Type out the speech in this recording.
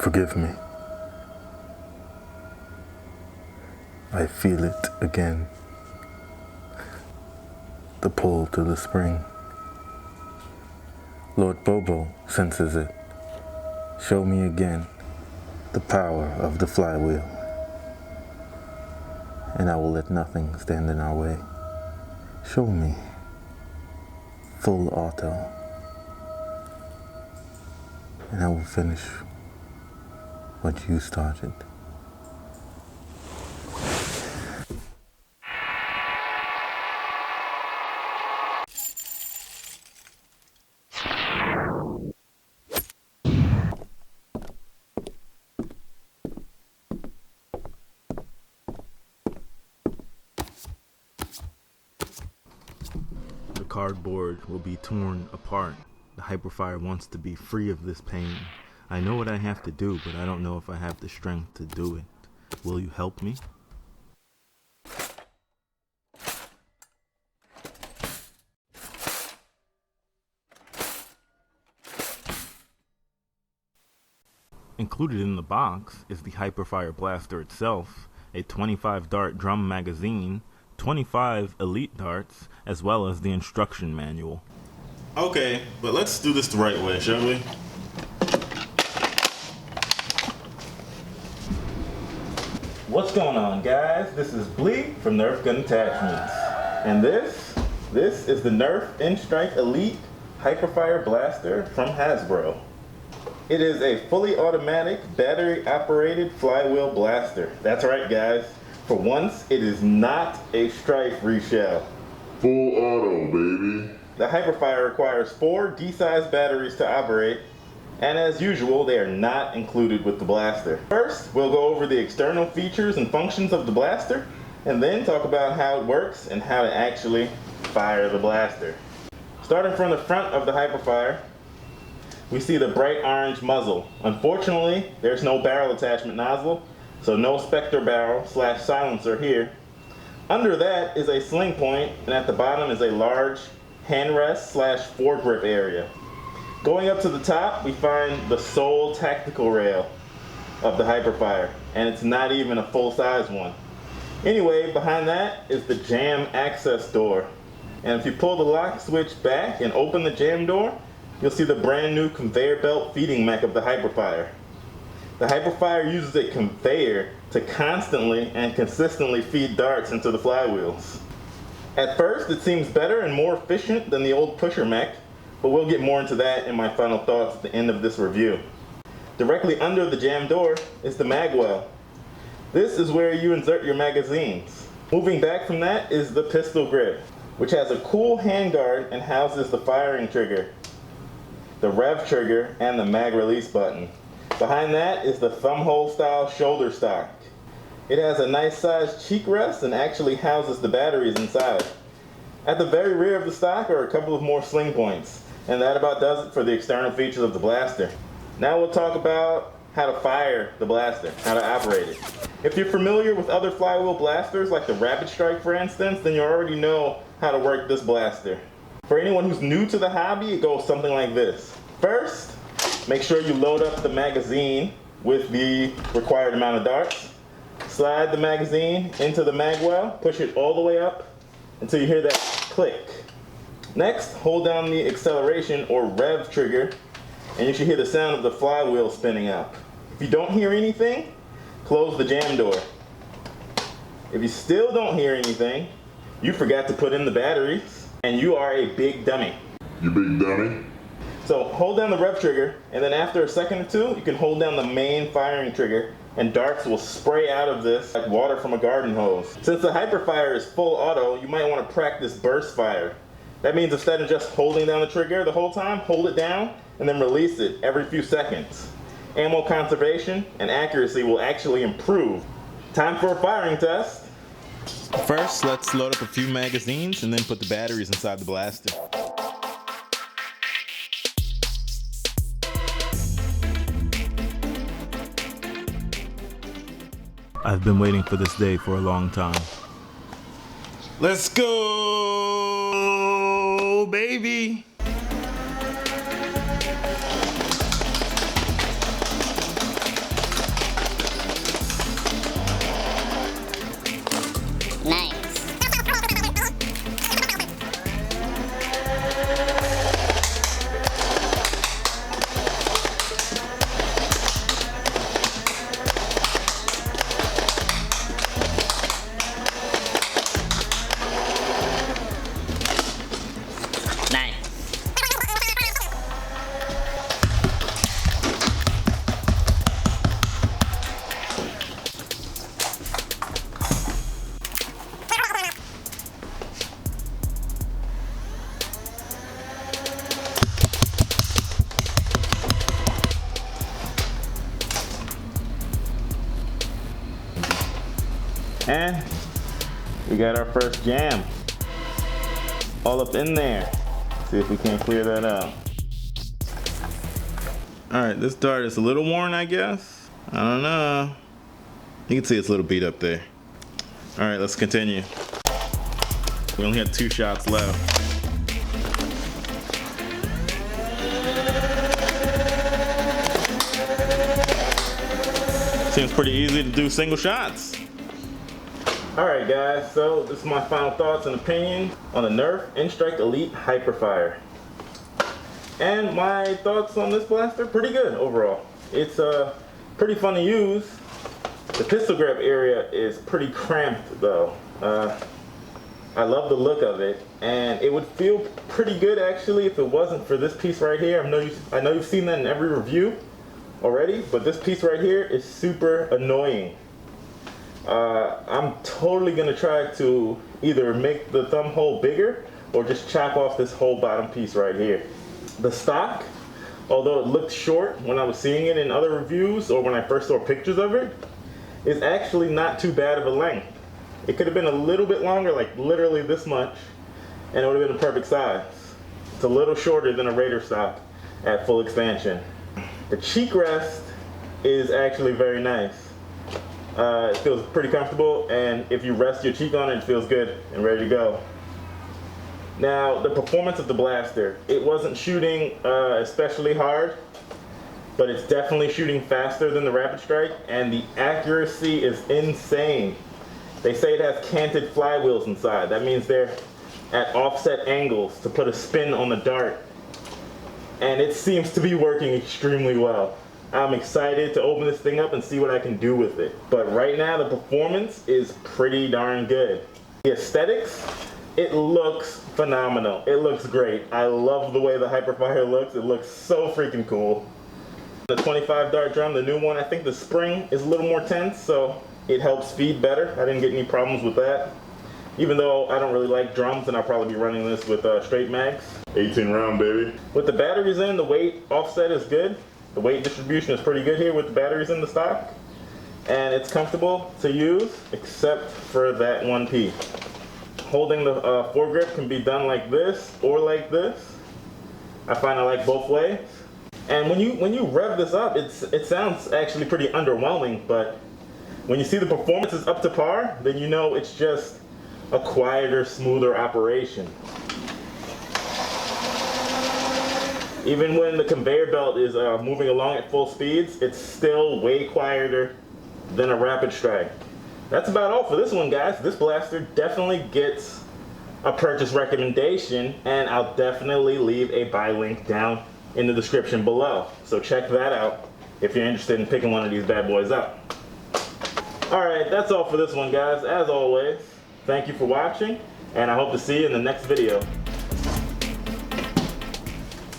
Forgive me. I feel it again. The pull to the spring. Lord Bobo senses it. Show me again the power of the flywheel, and I will let nothing stand in our way. Show me full auto, and I will finish what you started. The cardboard will be torn apart. The Hyperfire wants to be free of this pain. I know what I have to do, but I don't know if I have the strength to do it. Will you help me? Included in the box is the Hyperfire blaster itself, a 25 dart drum magazine, 25 elite darts, as well as the instruction manual. Okay, but let's do this the right way, shall we? What's going on, guys? This is Bleak from Nerf Gun Attachments. And this is the Nerf N-Strike Elite Hyperfire Blaster from Hasbro. It is a fully automatic, battery-operated flywheel blaster. That's right, guys. For once, it is not a Strife reshell. Full auto, baby. The Hyperfire requires 4 D-size batteries to operate, and as usual, they are not included with the blaster. First, we'll go over the external features and functions of the blaster, and then talk about how it works and how to actually fire the blaster. Starting from the front of the Hyperfire, we see the bright orange muzzle. Unfortunately, there's no barrel attachment nozzle, so no Spectre barrel / silencer here. Under that is a sling point, and at the bottom is a large handrest / foregrip area. Going up to the top, we find the sole tactical rail of the Hyperfire, and it's not even a full-size one. Anyway, behind that is the jam access door. And if you pull the lock switch back and open the jam door, you'll see the brand new conveyor belt feeding mech of the Hyperfire. The Hyperfire uses a conveyor to constantly and consistently feed darts into the flywheels. At first, it seems better and more efficient than the old pusher mech, but we'll get more into that in my final thoughts at the end of this review. Directly under the jam door is the magwell. This is where you insert your magazines. Moving back from that is the pistol grip, which has a cool handguard and houses the firing trigger, the rev trigger, and the mag release button. Behind that is the thumbhole style shoulder stock. It has a nice sized cheek rest and actually houses the batteries inside. At the very rear of the stock are a couple of more sling points, and that about does it for the external features of the blaster. Now we'll talk about how to fire the blaster, how to operate it. If you're familiar with other flywheel blasters like the Rapid Strike for instance, then you already know how to work this blaster. For anyone who's new to the hobby, it goes something like this. First, make sure you load up the magazine with the required amount of darts. Slide the magazine into the magwell, push it all the way up until you hear that click. Next, hold down the acceleration or rev trigger, and you should hear the sound of the flywheel spinning up. If you don't hear anything, close the jam door. If you still don't hear anything, you forgot to put in the batteries, and you are a big dummy. You big dummy? So hold down the rev trigger, and then after a second or two, you can hold down the main firing trigger, and darts will spray out of this like water from a garden hose. Since the Hyperfire is full auto, you might want to practice burst fire. That means instead of just holding down the trigger the whole time, hold it down and then release it every few seconds. Ammo conservation and accuracy will actually improve. Time for a firing test. First, let's load up a few magazines and then put the batteries inside the blaster. I've been waiting for this day for a long time. Let's go, baby! And we got our first jam. All up in there. See if we can't clear that out. Alright, this dart is a little worn, I guess. I don't know. You can see it's a little beat up there. Alright, let's continue. We only have 2 shots left. Seems pretty easy to do single shots. Alright guys, so this is my final thoughts and opinion on the Nerf N-Strike Elite Hyperfire. And my thoughts on this blaster, pretty good overall. It's pretty fun to use. The pistol grip area is pretty cramped though. I love the look of it, and it would feel pretty good actually if it wasn't for this piece right here. I know you've seen that in every review already, but this piece right here is super annoying. I'm totally gonna try to either make the thumb hole bigger or just chop off this whole bottom piece right here. The stock, although it looked short when I was seeing it in other reviews or when I first saw pictures of it, is actually not too bad of a length. It could have been a little bit longer, like literally this much, and it would have been a perfect size. It's a little shorter than a Raider stock at full expansion. The cheek rest is actually very nice. It feels pretty comfortable, and if you rest your cheek on it, it feels good and ready to go. Now, the performance of the blaster, it wasn't shooting especially hard, but it's definitely shooting faster than the Rapid Strike, and the accuracy is insane. They say it has canted flywheels inside. That means they're at offset angles to put a spin on the dart, and it seems to be working extremely well. I'm excited to open this thing up and see what I can do with it. But right now, the performance is pretty darn good. The aesthetics, it looks phenomenal. It looks great. I love the way the Hyperfire looks. It looks so freaking cool. The 25 dart drum, the new one, I think the spring is a little more tense, so it helps feed better. I didn't get any problems with that. Even though I don't really like drums, and I'll probably be running this with straight mags. 18 round, baby. With the batteries in, the weight offset is good. The weight distribution is pretty good here with the batteries in the stock. And it's comfortable to use, except for that one piece. Holding the foregrip can be done like this or like this. I find I like both ways. And when you rev this up, it sounds actually pretty underwhelming, but when you see the performance is up to par, then you know it's just a quieter, smoother operation. Even when the conveyor belt is moving along at full speeds, it's still way quieter than a Rapid Strike. That's about all for this one, guys. This blaster definitely gets a purchase recommendation, and I'll definitely leave a buy link down in the description below. So check that out if you're interested in picking one of these bad boys up. Alright, that's all for this one, guys. As always, thank you for watching, and I hope to see you in the next video.